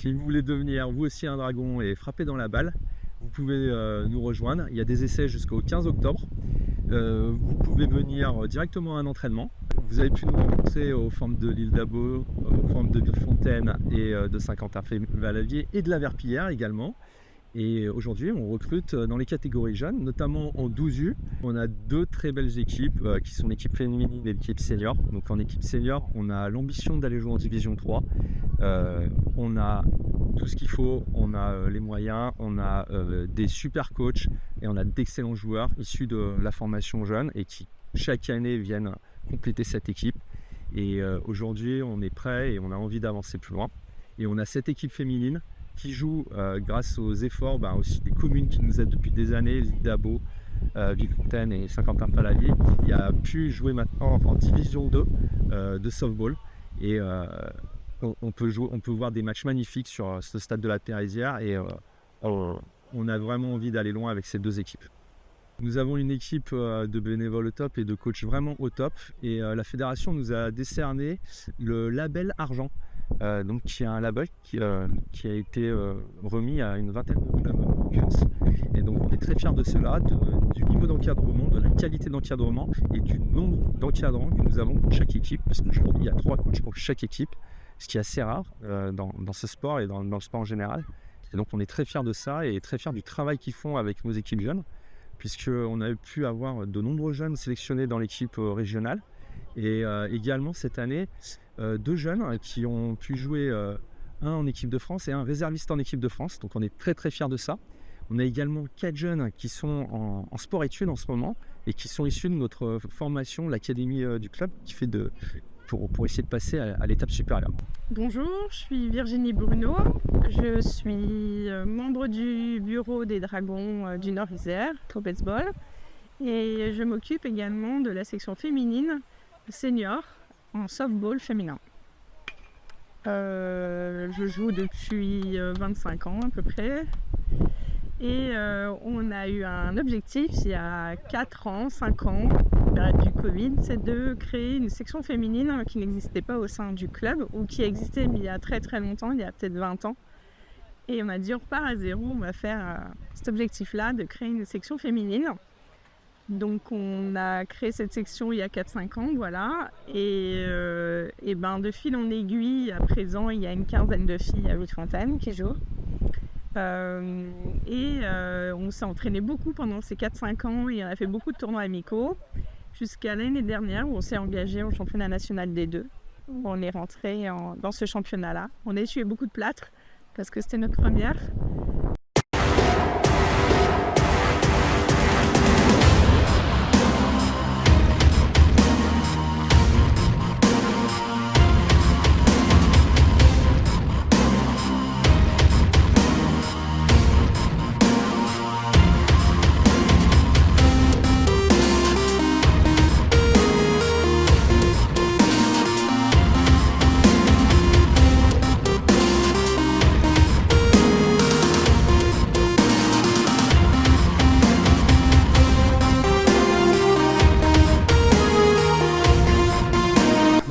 Si vous voulez devenir vous aussi un dragon et frapper dans la balle, vous pouvez nous rejoindre. Il y a des essais jusqu'au 15 octobre. Vous pouvez venir directement à un entraînement. Vous avez pu nous rencontrer aux formes de l'île d'Abo, aux formes de Villefontaine et de Saint-Quentin-Valavier et de la Verpillière également. Et aujourd'hui, on recrute dans les catégories jeunes, notamment en 12U. On a deux très belles équipes qui sont l'équipe féminine et l'équipe senior. Donc en équipe senior, on a l'ambition d'aller jouer en division 3. On a tout ce qu'il faut, on a les moyens, on a des super coachs et on a d'excellents joueurs issus de la formation jeune et qui chaque année viennent compléter cette équipe. Et aujourd'hui, on est prêt et on a envie d'avancer plus loin. Et on a cette équipe féminine qui joue grâce aux efforts aussi des communes qui nous aident depuis des années, d'Abo, Villefontaine et Saint-Quentin-Valavier, qui a pu jouer maintenant en division 2 de softball. Et on peut voir des matchs magnifiques sur ce stade de la Thérésière et on a vraiment envie d'aller loin avec ces deux équipes. Nous avons une équipe de bénévoles au top et de coachs vraiment au top et la fédération nous a décerné le label argent. Donc qui est un label qui a été remis à une vingtaine de clubs. Et donc on est très fiers de cela, du niveau d'encadrement, de la qualité d'encadrement et du nombre d'encadrants que nous avons pour chaque équipe, parce qu'aujourd'hui il y a 3 coachs pour chaque équipe, ce qui est assez rare dans ce sport et dans le sport en général. Et donc on est très fiers de ça et très fiers du travail qu'ils font avec nos équipes jeunes, puisqu'on a pu avoir de nombreux jeunes sélectionnés dans l'équipe régionale. Et également cette année, 2 jeunes qui ont pu jouer, un en équipe de France et un réserviste en équipe de France. Donc on est très très fiers de ça. On a également 4 jeunes qui sont en sport-études en ce moment et qui sont issus de notre formation, l'académie du club, qui fait pour essayer de passer à l'étape supérieure. Bonjour, je suis Virginie Bruno. Je suis membre du bureau des Dragons du Nord-Isère au baseball et je m'occupe également de la section féminine senior en softball féminin. Je joue depuis 25 ans à peu près et on a eu un objectif il y a 5 ans, période du Covid, c'est de créer une section féminine qui n'existait pas au sein du club ou qui existait mais il y a très très longtemps, il y a peut-être 20 ans. Et on a dit on repart à zéro, on va faire cet objectif-là de créer une section féminine. Donc on a créé cette section il y a 4-5 ans, voilà, et de fil en aiguille, à présent il y a une quinzaine de filles à Villefontaine qui jouent. On s'est entraîné beaucoup pendant ces 4-5 ans et on a fait beaucoup de tournois amicaux, jusqu'à l'année dernière où on s'est engagé au championnat national des 2. On est rentré dans ce championnat-là. On a essuyé beaucoup de plâtre parce que c'était notre première.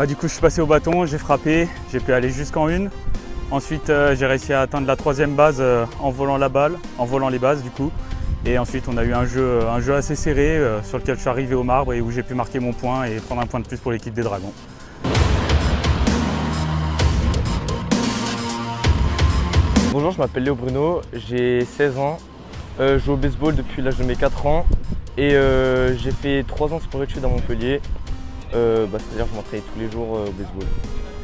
Du coup je suis passé au bâton, j'ai frappé, j'ai pu aller jusqu'en 1. Ensuite j'ai réussi à atteindre la 3e base en volant la balle, en volant les bases du coup. Et ensuite on a eu un jeu assez serré sur lequel je suis arrivé au marbre et où j'ai pu marquer mon point et prendre un point de plus pour l'équipe des Dragons. Bonjour, je m'appelle Léo Bruno, j'ai 16 ans, je joue au baseball depuis l'âge de mes 4 ans et j'ai fait 3 ans de sport-études à Montpellier. C'est-à-dire que je m'entraîne tous les jours au baseball.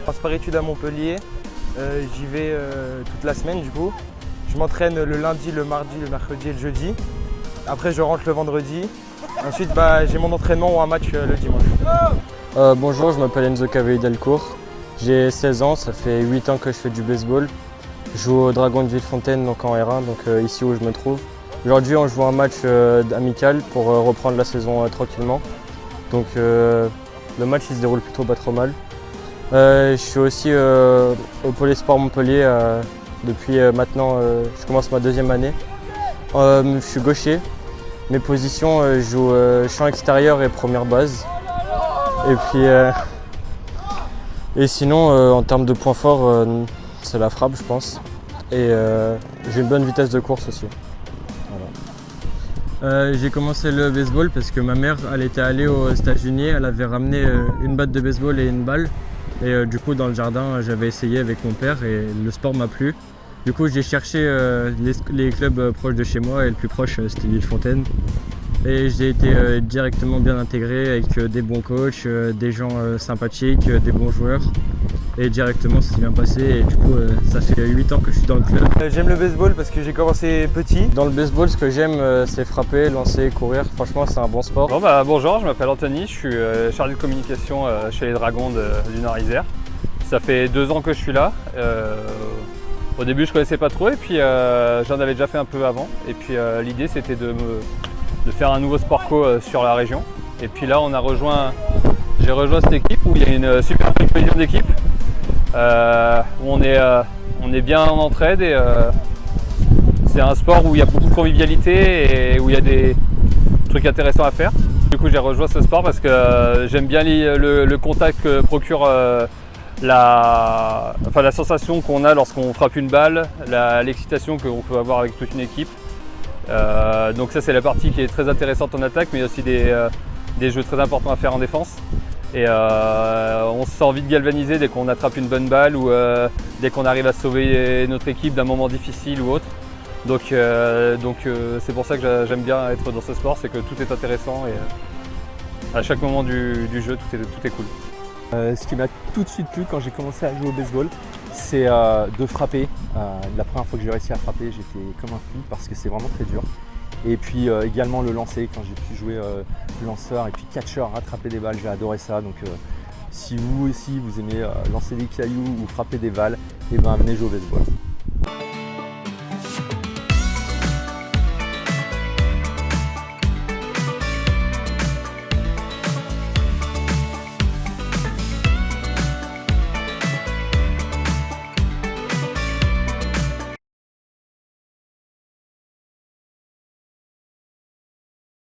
En sport-études à Montpellier, j'y vais toute la semaine du coup. Je m'entraîne le lundi, le mardi, le mercredi et le jeudi. Après je rentre le vendredi. Ensuite j'ai mon entraînement ou un match le dimanche. Bonjour, je m'appelle Enzo Cavelli Delcourt. J'ai 16 ans, ça fait 8 ans que je fais du baseball. Je joue au Dragon de Villefontaine, donc en R1, donc ici où je me trouve. Aujourd'hui on joue un match amical pour reprendre la saison tranquillement. Donc le match il se déroule plutôt pas trop mal. Je suis aussi au Pôle Sport Montpellier depuis maintenant, je commence ma 2e année. Je suis gaucher. Mes positions, je joue champ extérieur et première base. Et sinon, en termes de points forts, c'est la frappe, je pense. et j'ai une bonne vitesse de course aussi. Voilà. J'ai commencé le baseball parce que ma mère elle était allée aux États-Unis, elle avait ramené une batte de baseball et une balle. Et du coup dans le jardin j'avais essayé avec mon père et le sport m'a plu. Du coup j'ai cherché les clubs proches de chez moi et le plus proche c'était Villefontaine. Et j'ai été directement bien intégré avec des bons coachs, des gens sympathiques, des bons joueurs. Et directement ça s'est bien passé et du coup ça fait 8 ans que je suis dans le club. J'aime le baseball parce que j'ai commencé petit. Dans le baseball ce que j'aime c'est frapper, lancer, courir. Franchement c'est un bon sport. Bon, bonjour, je m'appelle Anthony, je suis chargé de communication chez les Dragons du Nord-Isère. Ça fait 2 ans que je suis là. Au début je connaissais pas trop et puis j'en avais déjà fait un peu avant. Et puis l'idée c'était de faire un nouveau sport co sur la région. Et puis là j'ai rejoint cette équipe où il y a une super belle cohésion d'équipe. Où on est bien en entraide et c'est un sport où il y a beaucoup de convivialité et où il y a des trucs intéressants à faire. Du coup j'ai rejoint ce sport parce que j'aime bien le contact que procure la sensation qu'on a lorsqu'on frappe une balle, l'excitation qu'on peut avoir avec toute une équipe. Donc ça c'est la partie qui est très intéressante en attaque, mais il y a aussi des jeux très importants à faire en défense. Et on se sent vite galvanisé dès qu'on attrape une bonne balle ou dès qu'on arrive à sauver notre équipe d'un moment difficile ou autre. Donc c'est pour ça que j'aime bien être dans ce sport, c'est que tout est intéressant et à chaque moment du jeu tout est cool. Ce qui m'a tout de suite plu quand j'ai commencé à jouer au baseball, c'est de frapper. La première fois que j'ai réussi à frapper, j'étais comme un fou parce que c'est vraiment très dur. Et puis également le lancer, quand j'ai pu jouer lanceur et puis catcheur, rattraper des balles, j'ai adoré ça. Donc si vous aussi vous aimez lancer des cailloux ou frapper des balles, et ben venez jouer au baseball.